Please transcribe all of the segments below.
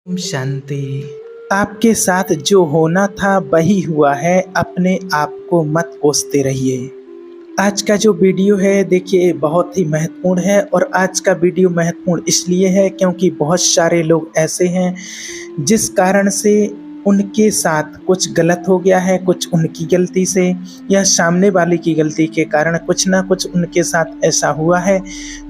ओम शांति। आपके साथ जो होना था वही हुआ है, अपने आप को मत कोसते रहिए। आज का जो वीडियो है देखिए बहुत ही महत्वपूर्ण है और आज का वीडियो महत्वपूर्ण इसलिए है क्योंकि बहुत सारे लोग ऐसे हैं जिस कारण से उनके साथ कुछ गलत हो गया है, कुछ उनकी गलती से या सामने वाले की गलती के कारण कुछ ना कुछ उनके साथ ऐसा हुआ है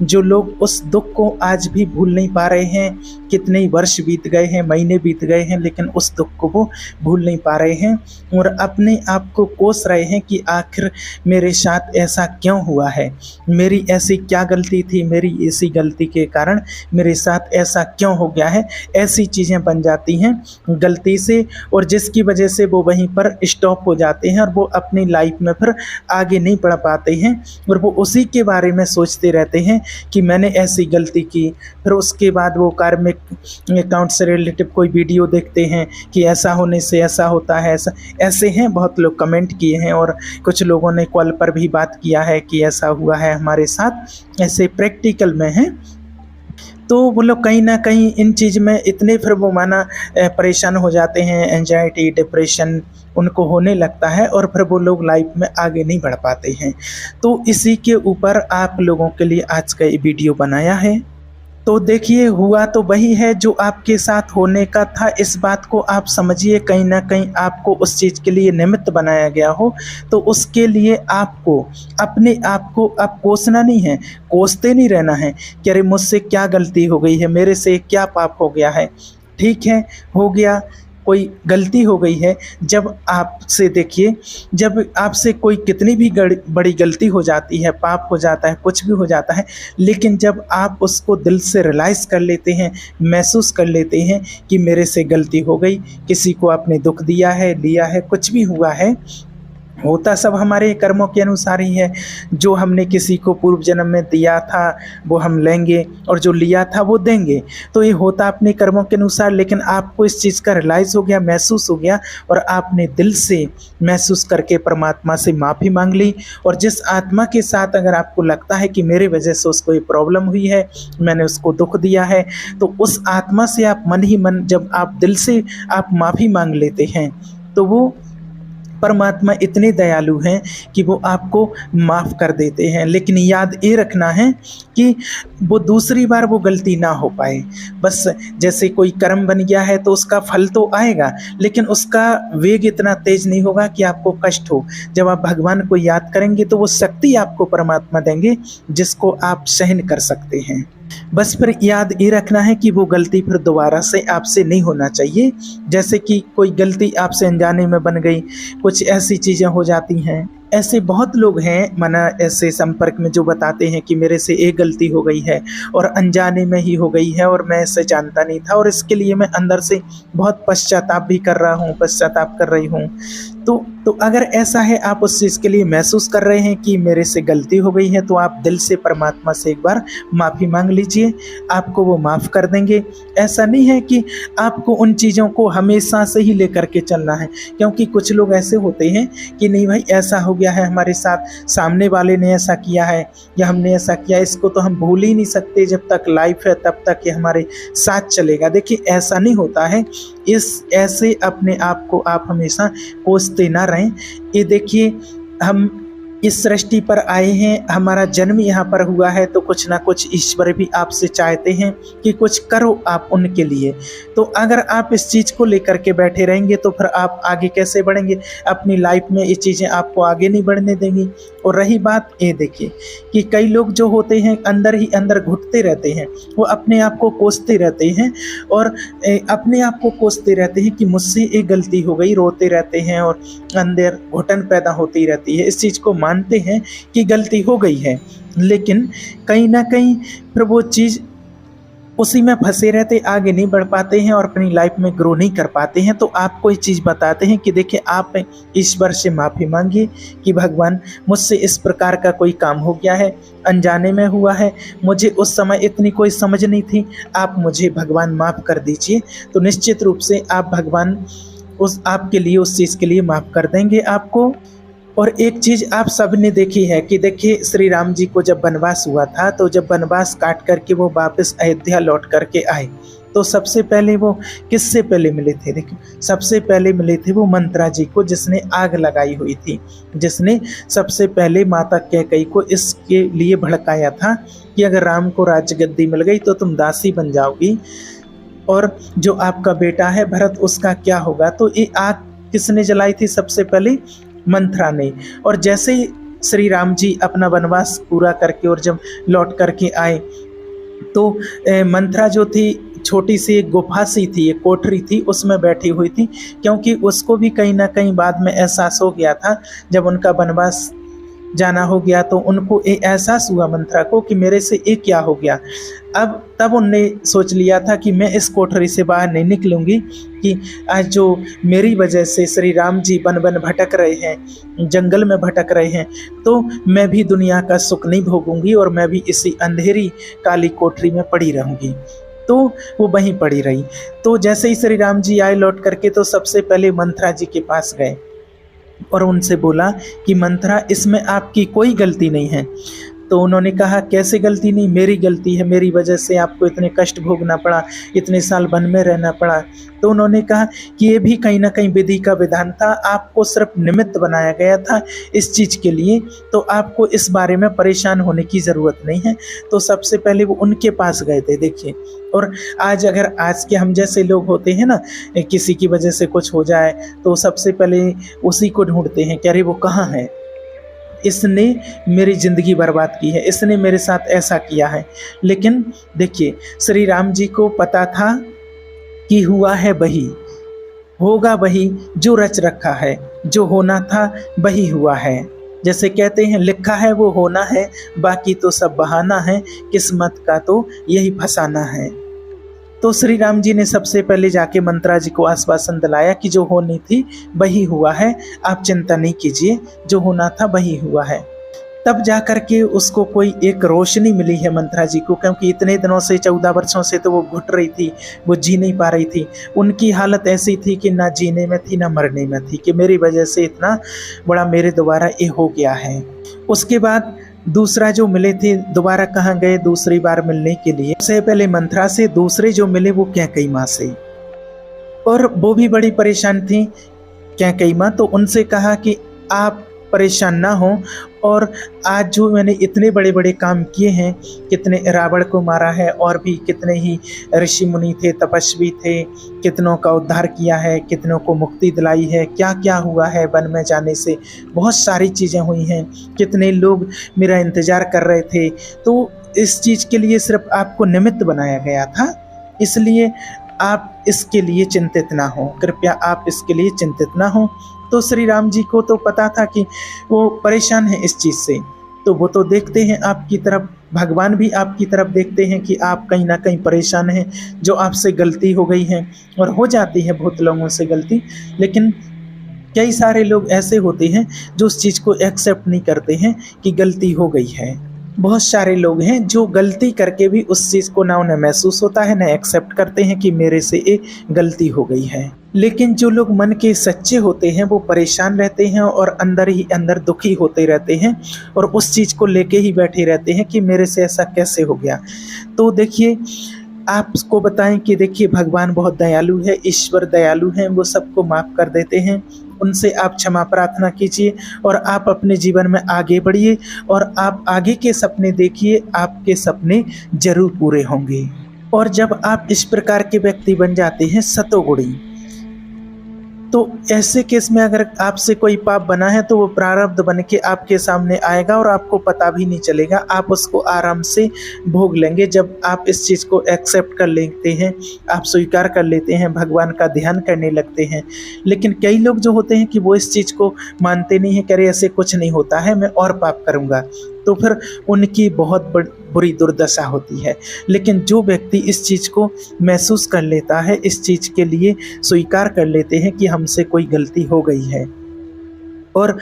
जो लोग उस दुख को आज भी भूल नहीं पा रहे हैं। कितने ही वर्ष बीत गए हैं, महीने बीत गए हैं, लेकिन उस दुख को वो भूल नहीं पा रहे हैं और अपने आप को कोस रहे हैं कि आखिर मेरे साथ ऐसा क्यों हुआ है, मेरी ऐसी क्या गलती थी, मेरी ऐसी गलती के कारण मेरे साथ ऐसा क्यों हो गया है। ऐसी चीज़ें बन जाती हैं गलती से और जिसकी वजह से वो वहीं पर स्टॉप हो जाते हैं और वो अपनी लाइफ में फिर आगे नहीं बढ़ पाते हैं और वो उसी के बारे में सोचते रहते हैं कि मैंने ऐसी गलती की। फिर उसके बाद वो कार्मिक अकाउंट से रिलेटिव कोई वीडियो देखते हैं कि ऐसा होने से ऐसा होता है, ऐसे हैं। बहुत लोग कमेंट किए हैं और कुछ लोगों ने कॉल पर भी बात किया है कि ऐसा हुआ है हमारे साथ, ऐसे प्रैक्टिकल में है। तो वो लोग कहीं ना कहीं इन चीज़ में इतने फिर वो माना परेशान हो जाते हैं, एंजाइटी डिप्रेशन उनको होने लगता है और फिर वो लोग लाइफ में आगे नहीं बढ़ पाते हैं। तो इसी के ऊपर आप लोगों के लिए आज का ये वीडियो बनाया है। तो देखिए हुआ तो वही है जो आपके साथ होने का था, इस बात को आप समझिए। कहीं ना कहीं आपको उस चीज़ के लिए निमित्त बनाया गया हो तो उसके लिए आपको अपने आप को अब कोसना नहीं है, कोसते नहीं रहना है कि अरे मुझसे क्या गलती हो गई है, मेरे से क्या पाप हो गया है। ठीक है, हो गया, कोई गलती हो गई है। जब आपसे देखिए, जब आपसे कोई कितनी भी बड़ी गलती हो जाती है, पाप हो जाता है, कुछ भी हो जाता है, लेकिन जब आप उसको दिल से रियलाइज़ कर लेते हैं, महसूस कर लेते हैं कि मेरे से गलती हो गई, किसी को आपने दुख दिया है, लिया है, कुछ भी हुआ है, होता सब हमारे कर्मों के अनुसार ही है। जो हमने किसी को पूर्व जन्म में दिया था वो हम लेंगे और जो लिया था वो देंगे। तो ये होता अपने कर्मों के अनुसार। लेकिन आपको इस चीज़ का रियलाइज़ हो गया, महसूस हो गया और आपने दिल से महसूस करके परमात्मा से माफ़ी मांग ली। और जिस आत्मा के साथ अगर आपको लगता है कि मेरे वजह से उसको ये प्रॉब्लम हुई है, मैंने उसको दुख दिया है, तो उस आत्मा से आप मन ही मन जब आप दिल से आप माफ़ी मांग लेते हैं तो वो परमात्मा इतने दयालु हैं कि वो आपको माफ़ कर देते हैं। लेकिन याद ये रखना है कि वो दूसरी बार वो गलती ना हो पाए। बस जैसे कोई कर्म बन गया है तो उसका फल तो आएगा, लेकिन उसका वेग इतना तेज नहीं होगा कि आपको कष्ट हो। जब आप भगवान को याद करेंगे तो वो शक्ति आपको परमात्मा देंगे जिसको आप सहन कर सकते हैं। बस फिर याद ये रखना है कि वो गलती फिर दोबारा से आपसे नहीं होना चाहिए। जैसे कि कोई गलती आपसे अनजाने में बन गई, कुछ ऐसी चीज़ें हो जाती हैं। ऐसे बहुत लोग हैं माना ऐसे संपर्क में जो बताते हैं कि मेरे से एक गलती हो गई है और अनजाने में ही हो गई है और मैं इसे जानता नहीं था और इसके लिए मैं अंदर से बहुत पश्चाताप भी कर रहा हूँ, पश्चाताप कर रही हूँ। तो अगर ऐसा है, आप उस चीज़ के लिए महसूस कर रहे हैं कि मेरे से गलती हो गई है, तो आप दिल से परमात्मा से एक बार माफ़ी मांग लीजिए, आपको वो माफ़ कर देंगे। ऐसा नहीं है कि आपको उन चीज़ों को हमेशा से ही लेकर के चलना है, क्योंकि कुछ लोग ऐसे होते हैं कि नहीं भाई ऐसा हो गया है हमारे साथ, सामने वाले ने ऐसा किया है या हमने ऐसा किया, इसको तो हम भूल ही नहीं सकते, जब तक लाइफ है तब तक ये हमारे साथ चलेगा। देखिए ऐसा नहीं होता है। ऐसे अपने आप को आप हमेशा कोसते ना रहें। ये देखिए हम इस सृष्टि पर आए हैं, हमारा जन्म यहाँ पर हुआ है, तो कुछ ना कुछ ईश्वर भी आपसे चाहते हैं कि कुछ करो आप उनके लिए। तो अगर आप इस चीज़ को लेकर के बैठे रहेंगे तो फिर आप आगे कैसे बढ़ेंगे अपनी लाइफ में, ये चीज़ें आपको आगे नहीं बढ़ने देंगी। और रही बात ये देखिए कि कई लोग जो होते हैं अंदर ही अंदर घुटते रहते हैं, वो अपने आप को कोसते रहते हैं और अपने आप को कोसते रहते हैं कि मुझसे एक गलती हो गई, रोते रहते हैं और अंदर घुटन पैदा होती रहती है। इस चीज़ को मानते हैं कि गलती हो गई है, लेकिन कहीं ना कहीं फिर वो चीज़ उसी में फंसे रहते, आगे नहीं बढ़ पाते हैं और अपनी लाइफ में ग्रो नहीं कर पाते हैं। तो आपको ये चीज़ बताते हैं कि देखिए आप ईश्वर से माफ़ी मांगिए कि भगवान मुझसे इस प्रकार का कोई काम हो गया है, अनजाने में हुआ है, मुझे उस समय इतनी कोई समझ नहीं थी, आप मुझे भगवान माफ़ कर दीजिए। तो निश्चित रूप से आप भगवान आपके लिए उस चीज़ के लिए माफ़ कर देंगे आपको। और एक चीज़ आप सब ने देखी है कि देखिए श्री राम जी को जब वनवास हुआ था, तो जब वनवास काट करके वो वापस अयोध्या लौट करके आए, तो सबसे पहले वो किससे पहले मिले थे? देखिए, सबसे पहले मिले थे वो मंत्रा जी को, जिसने आग लगाई हुई थी, जिसने सबसे पहले माता कैकेयी को इसके लिए भड़काया था कि अगर राम को राजगद्दी मिल गई तो तुम दासी बन जाओगी, और जो आपका बेटा है भरत उसका क्या होगा। तो ये आग किसने जलाई थी? सबसे पहले मंत्रा ने। और जैसे ही श्री राम जी अपना वनवास पूरा करके और जब लौट करके आए तो मंत्रा जो थी छोटी सी एक गुफा सी थी, एक कोठरी थी, उसमें बैठी हुई थी, क्योंकि उसको भी कहीं ना कहीं बाद में एहसास हो गया था, जब उनका वनवास जाना हो गया तो उनको ये एहसास हुआ मंत्रा को कि मेरे से ये क्या हो गया। अब तब उनने सोच लिया था कि मैं इस कोठरी से बाहर नहीं निकलूंगी, कि आज जो मेरी वजह से श्री राम जी वन वन भटक रहे हैं, जंगल में भटक रहे हैं, तो मैं भी दुनिया का सुख नहीं भोगूंगी और मैं भी इसी अंधेरी काली कोठरी में पड़ी रहूंगी। तो वो वहीं पड़ी रही। तो जैसे ही श्री राम जी आए लौट करके, तो सबसे पहले मंत्रा जी के पास गए और उनसे बोला कि मंत्रा, इसमें आपकी कोई गलती नहीं है। तो उन्होंने कहा, कैसे गलती नहीं? मेरी गलती है, मेरी वजह से आपको इतने कष्ट भोगना पड़ा, इतने साल वन में रहना पड़ा। तो उन्होंने कहा कि ये भी कहीं ना कहीं विधि का विधान था, आपको सिर्फ निमित्त बनाया गया था इस चीज़ के लिए, तो आपको इस बारे में परेशान होने की ज़रूरत नहीं है। तो सबसे पहले वो उनके पास गए थे। देखिए, और आज अगर आज के हम जैसे लोग होते हैं ना, किसी की वजह से कुछ हो जाए तो सबसे पहले उसी को ढूंढते हैं कि अरे वो कहाँ है, इसने मेरी ज़िंदगी बर्बाद की है, इसने मेरे साथ ऐसा किया है। लेकिन देखिए, श्री राम जी को पता था कि हुआ है वही, होगा वही जो रच रखा है, जो होना था वही हुआ है। जैसे कहते हैं, लिखा है वो होना है, बाकी तो सब बहाना है, किस्मत का तो यही फसाना है। तो श्री राम जी ने सबसे पहले जाके मंत्रा जी को आश्वासन दिलाया कि जो होनी थी वही हुआ है, आप चिंता नहीं कीजिए, जो होना था वही हुआ है। तब जा कर के उसको कोई एक रोशनी मिली है मंत्रा जी को, क्योंकि इतने दिनों से 14 वर्षों से तो वो घुट रही थी, वो जी नहीं पा रही थी। उनकी हालत ऐसी थी कि ना जीने में थी ना मरने में थी, कि मेरी वजह से इतना बड़ा मेरे द्वारा ये हो गया है। उसके बाद दूसरा जो मिले थे, दोबारा कहाँ गए दूसरी बार मिलने के लिए? सबसे पहले मंत्रा से, दूसरे जो मिले वो कैकेयी माँ से, और वो भी बड़ी परेशान थी कैकेयी माँ। तो उनसे कहा कि आप परेशान ना हो, और आज जो मैंने इतने बड़े बड़े काम किए हैं, कितने रावण को मारा है, और भी कितने ही ऋषि मुनि थे, तपस्वी थे, कितनों का उद्धार किया है, कितनों को मुक्ति दिलाई है, क्या क्या हुआ है वन में जाने से, बहुत सारी चीज़ें हुई हैं, कितने लोग मेरा इंतज़ार कर रहे थे। तो इस चीज़ के लिए सिर्फ आपको निमित्त बनाया गया था, इसलिए आप इसके लिए चिंतित ना हो, कृपया आप इसके लिए चिंतित ना हो। तो श्री राम जी को तो पता था कि वो परेशान है इस चीज़ से, तो वो तो देखते हैं आपकी तरफ, भगवान भी आपकी तरफ देखते हैं कि आप कहीं ना कहीं परेशान हैं, जो आपसे गलती हो गई है, और हो जाती है बहुत लोगों से गलती, लेकिन कई सारे लोग ऐसे होते हैं जो उस चीज़ को एक्सेप्ट नहीं करते हैं कि गलती हो गई है। बहुत सारे लोग हैं जो गलती करके भी उस चीज़ को ना उन्हें महसूस होता है, ना एक्सेप्ट करते हैं कि मेरे से ये गलती हो गई है। लेकिन जो लोग मन के सच्चे होते हैं वो परेशान रहते हैं और अंदर ही अंदर दुखी होते रहते हैं, और उस चीज़ को लेके ही बैठे रहते हैं कि मेरे से ऐसा कैसे हो गया। तो देखिए, आपको बताएं कि देखिए, भगवान बहुत दयालु है, ईश्वर दयालु हैं, वो सबको माफ़ कर देते हैं। उनसे आप क्षमा प्रार्थना कीजिए और आप अपने जीवन में आगे बढ़िए, और आप आगे के सपने देखिए, आपके सपने जरूर पूरे होंगे। और जब आप इस प्रकार के व्यक्ति बन जाते हैं सतोगुणी, तो ऐसे केस में अगर आपसे कोई पाप बना है तो वो प्रारब्ध बन के आपके सामने आएगा और आपको पता भी नहीं चलेगा, आप उसको आराम से भोग लेंगे। जब आप इस चीज़ को एक्सेप्ट कर लेते हैं, आप स्वीकार कर लेते हैं, भगवान का ध्यान करने लगते हैं। लेकिन कई लोग जो होते हैं कि वो इस चीज़ को मानते नहीं हैं, कह रहे ऐसे कुछ नहीं होता है, मैं और पाप करूँगा, तो फिर उनकी बहुत बुरी दुर्दशा होती है। लेकिन जो व्यक्ति इस चीज़ को महसूस कर लेता है, इस चीज़ के लिए स्वीकार कर लेते हैं कि हमसे कोई गलती हो गई है, और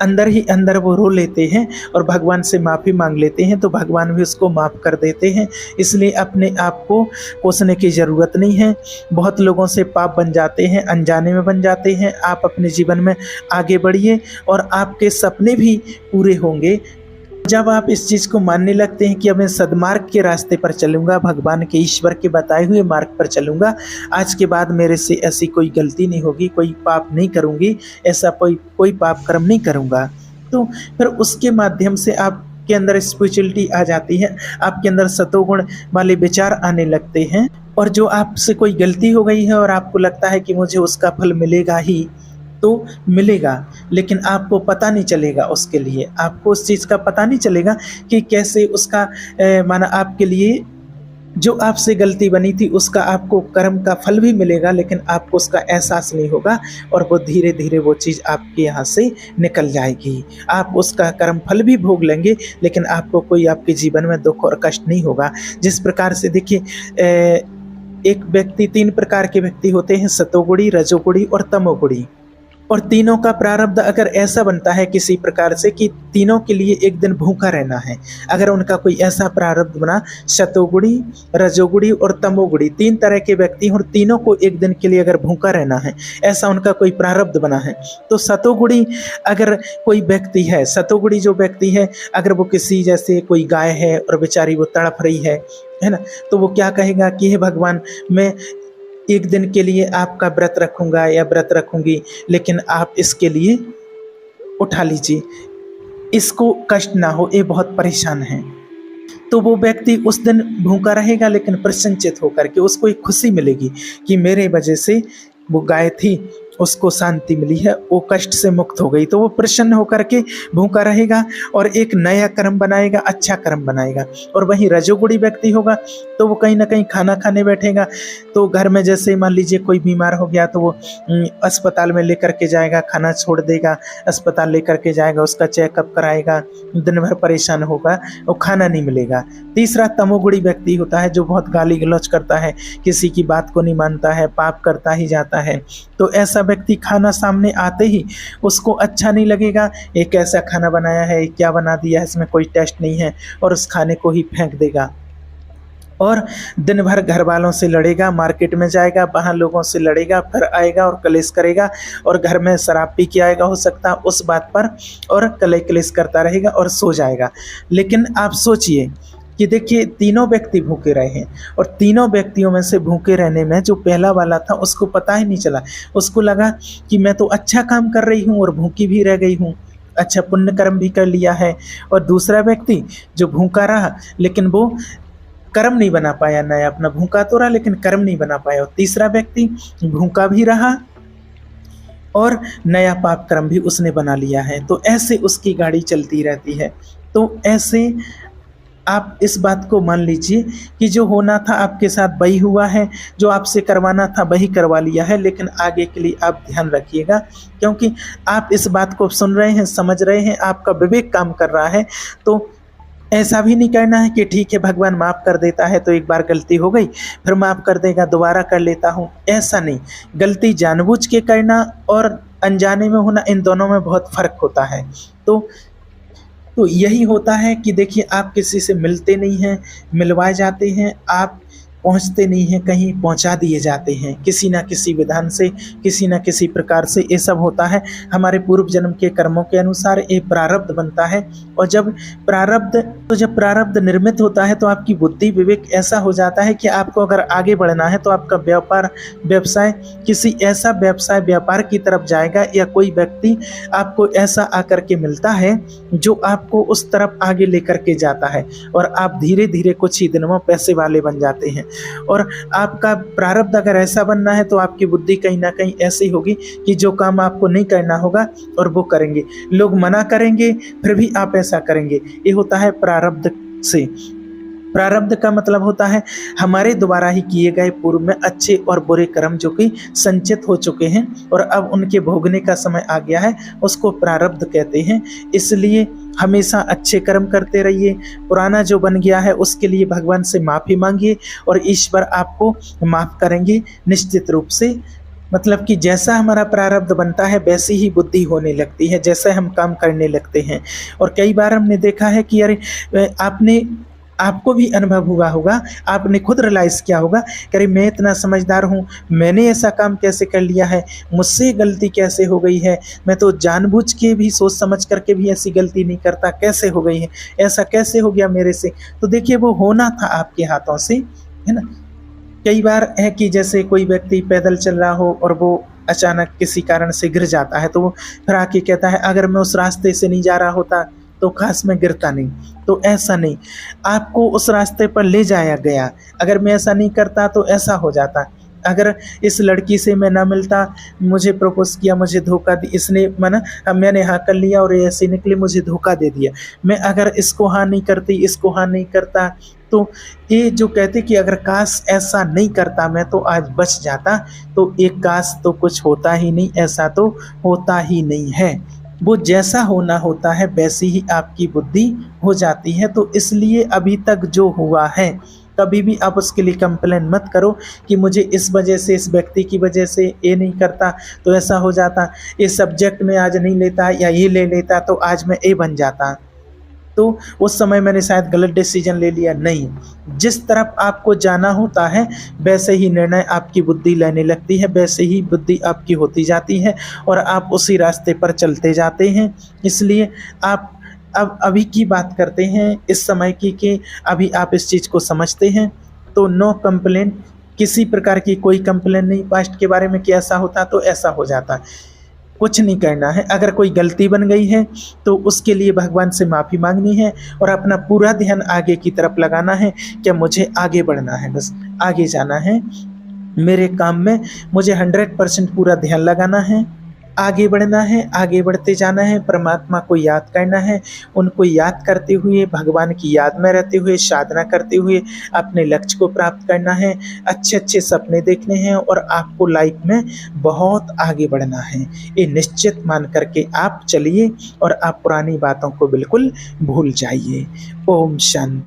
अंदर ही अंदर वो रो लेते हैं और भगवान से माफ़ी मांग लेते हैं, तो भगवान भी उसको माफ़ कर देते हैं। इसलिए अपने आप को कोसने की ज़रूरत नहीं है। बहुत लोगों से पाप बन जाते हैं, अनजाने में बन जाते हैं। आप अपने जीवन में आगे बढ़िए और आपके सपने भी पूरे होंगे। जब आप इस चीज़ को मानने लगते हैं कि अब मैं सद्मार्ग के रास्ते पर चलूँगा, भगवान के ईश्वर के बताए हुए मार्ग पर चलूँगा, आज के बाद मेरे से ऐसी कोई गलती नहीं होगी, कोई पाप नहीं करूँगी, ऐसा कोई पाप कर्म नहीं करूँगा, तो फिर उसके माध्यम से आपके अंदर स्पिरिचुअलिटी आ जाती है, आपके अंदर सतोगुण वाले विचार आने लगते हैं। और जो आपसे कोई गलती हो गई है और आपको लगता है कि मुझे उसका फल मिलेगा ही, तो मिलेगा, लेकिन आपको पता नहीं चलेगा, उसके लिए आपको उस चीज़ का पता नहीं चलेगा कि कैसे उसका माना आपके लिए जो आपसे गलती बनी थी उसका आपको कर्म का फल भी मिलेगा, लेकिन आपको उसका एहसास नहीं होगा और वो धीरे धीरे वो चीज़ आपके यहाँ से निकल जाएगी। आप उसका कर्म फल भी भोग लेंगे, लेकिन आपको कोई आपके जीवन में दुख और कष्ट नहीं होगा। जिस प्रकार से देखिए, एक व्यक्ति, 3 प्रकार के व्यक्ति होते हैं, सतोगुणी, रजोगुणी और तमोगुणी। और तीनों का प्रारब्ध अगर ऐसा बनता है किसी प्रकार से कि तीनों के लिए एक दिन भूखा रहना है, अगर उनका कोई ऐसा प्रारब्ध बना, सतोगुणी, रजोगुणी और तमोगुणी 3 तरह के व्यक्ति और तीनों को एक दिन के लिए अगर भूखा रहना है, ऐसा उनका कोई प्रारब्ध बना है, तो सतोगुणी अगर कोई व्यक्ति है, सतोगुणी जो व्यक्ति है, अगर वो किसी, जैसे कोई गाय है और बेचारी वो तड़प रही है ना, तो वो क्या कहेगा कि हे भगवान, मैं एक दिन के लिए आपका व्रत रखूंगा या व्रत रखूंगी, लेकिन आप इसके लिए उठा लीजिए, इसको कष्ट ना हो, ये बहुत परेशान है। तो वो व्यक्ति उस दिन भूखा रहेगा, लेकिन प्रसन्नचित होकर के उसको एक खुशी मिलेगी कि मेरे वजह से वो गाय थी, उसको शांति मिली है, वो कष्ट से मुक्त हो गई, तो वो प्रसन्न होकर के भूखा रहेगा और एक नया कर्म बनाएगा, अच्छा कर्म बनाएगा। और वहीं रजोगुणी व्यक्ति होगा तो वो कहीं ना कहीं खाना खाने बैठेगा, तो घर में जैसे मान लीजिए कोई बीमार हो गया तो वो अस्पताल में लेकर के जाएगा, खाना छोड़ देगा, अस्पताल लेकर के जाएगा, उसका चेकअप कराएगा, दिन भर परेशान होगा, वो खाना नहीं मिलेगा। तीसरा तमोगुणी व्यक्ति होता है, जो बहुत गाली गलौज करता है, किसी की बात को नहीं मानता है, पाप करता ही जाता है। तो ऐसा व्यक्ति खाना सामने आते ही उसको अच्छा नहीं लगेगा, ये कैसा खाना बनाया है, क्या बना दिया है, इसमें कोई टेस्ट नहीं है, और उस खाने को ही फेंक देगा। और दिन भर घर वालों से लड़ेगा, मार्केट में जाएगा, वहाँ लोगों से लड़ेगा, फिर आएगा और कलेश करेगा, और घर में शराब पी के आएगा हो सकता है उस बात पर, और कलेश करता रहेगा और सो जाएगा। लेकिन आप सोचिए कि देखिए, तीनों व्यक्ति भूखे रहे हैं, और तीनों व्यक्तियों में से भूखे रहने में जो पहला वाला था उसको पता ही नहीं चला, उसको लगा कि मैं तो अच्छा काम कर रही हूँ और भूखी भी रह गई हूँ, अच्छा पुण्य कर्म भी कर लिया है। और दूसरा व्यक्ति जो भूखा रहा, लेकिन वो कर्म नहीं बना पाया, नया अपना भूखा तो रहा लेकिन कर्म नहीं बना पाया। और तीसरा व्यक्ति भूखा भी रहा और नया पाप कर्म भी उसने बना लिया है। तो ऐसे उसकी गाड़ी चलती रहती है। तो ऐसे आप इस बात को मान लीजिए कि जो होना था आपके साथ वही हुआ है, जो आपसे करवाना था वही करवा लिया है, लेकिन आगे के लिए आप ध्यान रखिएगा, क्योंकि आप इस बात को सुन रहे हैं, समझ रहे हैं, आपका विवेक काम कर रहा है। तो ऐसा भी नहीं करना है कि ठीक है भगवान माफ़ कर देता है तो एक बार गलती हो गई फिर माफ़ कर देगा, दोबारा कर लेता हूँ, ऐसा नहीं। गलती जानबूझ के करना और अनजाने में होना, इन दोनों में बहुत फ़र्क होता है। तो यही होता है कि देखिए, आप किसी से मिलते नहीं हैं, मिलवाए जाते हैं, आप पहुंचते नहीं हैं, कहीं पहुंचा दिए जाते हैं किसी ना किसी विधान से, किसी ना किसी प्रकार से। ये सब होता है हमारे पूर्व जन्म के कर्मों के अनुसार, ये प्रारब्ध बनता है। और जब प्रारब्ध निर्मित होता है तो आपकी बुद्धि विवेक ऐसा हो जाता है कि आपको अगर आगे बढ़ना है तो आपका व्यवसाय किसी ऐसा व्यापार की तरफ जाएगा, या कोई व्यक्ति आपको ऐसा आकर के मिलता है जो आपको उस तरफ आगे लेकर के जाता है, और आप धीरे धीरे कुछ ही दिनों में पैसे वाले बन जाते हैं। और आपका प्रारब्ध अगर ऐसा बनना है तो आपकी बुद्धि कहीं ना कहीं ऐसी होगी कि जो काम आपको नहीं करना होगा और वो करेंगे, लोग मना करेंगे फिर भी आप ऐसा करेंगे। ये होता है प्रारब्ध से। प्रारब्ध का मतलब होता है हमारे द्वारा ही किए गए पूर्व में अच्छे और बुरे कर्म जो कि संचित हो चुके हैं और अब उनके भोगने का समय आ गया है, उसको प्रारब्ध कहते हैं। इसलिए हमेशा अच्छे कर्म करते रहिए। पुराना जो बन गया है उसके लिए भगवान से माफ़ी मांगिए और ईश्वर आपको माफ़ करेंगे निश्चित रूप से। मतलब कि जैसा हमारा प्रारब्ध बनता है वैसी ही बुद्धि होने लगती है, जैसे हम काम करने लगते हैं। और कई बार हमने देखा है कि अरे आपने आपको भी अनुभव हुआ होगा, आपने खुद रियलाइज़ किया होगा कि अरे मैं इतना समझदार हूँ, मैंने ऐसा काम कैसे कर लिया है, मुझसे गलती कैसे हो गई है, मैं तो जानबूझ के भी सोच समझ करके भी ऐसी गलती नहीं करता, कैसे हो गई है, ऐसा कैसे हो गया मेरे से। तो देखिए वो होना था आपके हाथों से, है ना? कई बार है कि जैसे कोई व्यक्ति पैदल चल रहा हो और वो अचानक किसी कारण से गिर जाता है, तो वो फिर आके कहता है अगर मैं उस रास्ते से नहीं जा रहा होता तो काश मैं गिरता नहीं। तो ऐसा नहीं, आपको उस रास्ते पर ले जाया गया, अगर मैं ऐसा नहीं करता तो ऐसा हो जाता। अगर इस लड़की से मैं ना मिलता, मुझे प्रपोज़ किया, मुझे धोखा दी इसने, मैंने हाँ कर लिया और ये ऐसे निकले, मुझे धोखा दे दिया। मैं अगर इसको हाँ नहीं करती, इसको हाँ नहीं करता, तो ये जो कहते कि अगर काश ऐसा नहीं करता मैं तो आज बच जाता, तो एक काश तो कुछ होता ही नहीं, ऐसा तो होता ही नहीं है। वो जैसा होना होता है वैसी ही आपकी बुद्धि हो जाती है। तो इसलिए अभी तक जो हुआ है, कभी भी आप उसके लिए कंप्लेन मत करो कि मुझे इस वजह से, इस व्यक्ति की वजह से ये नहीं करता तो ऐसा हो जाता, इस सब्जेक्ट में आज नहीं लेता या ये ले लेता तो आज मैं ए बन जाता, तो उस समय मैंने शायद गलत डिसीजन ले लिया। नहीं, जिस तरफ आपको जाना होता है वैसे ही निर्णय आपकी बुद्धि लेने लगती है, वैसे ही बुद्धि आपकी होती जाती है और आप उसी रास्ते पर चलते जाते हैं। इसलिए आप अब अभी की बात करते हैं, इस समय की, कि अभी आप इस चीज़ को समझते हैं, तो नो कंप्लेन, किसी प्रकार की कोई कंप्लेन नहीं पास्ट के बारे में कि ऐसा होता तो ऐसा हो जाता। कुछ नहीं करना है, अगर कोई गलती बन गई है तो उसके लिए भगवान से माफ़ी मांगनी है और अपना पूरा ध्यान आगे की तरफ लगाना है कि मुझे आगे बढ़ना है, बस आगे जाना है, मेरे काम में मुझे 100% पूरा ध्यान लगाना है, आगे बढ़ना है, आगे बढ़ते जाना है, परमात्मा को याद करना है, उनको याद करते हुए, भगवान की याद में रहते हुए, साधना करते हुए अपने लक्ष्य को प्राप्त करना है, अच्छे अच्छे सपने देखने हैं और आपको लाइफ में बहुत आगे बढ़ना है। ये निश्चित मान करके आप चलिए और आप पुरानी बातों को बिल्कुल भूल जाइए। ओम शांति।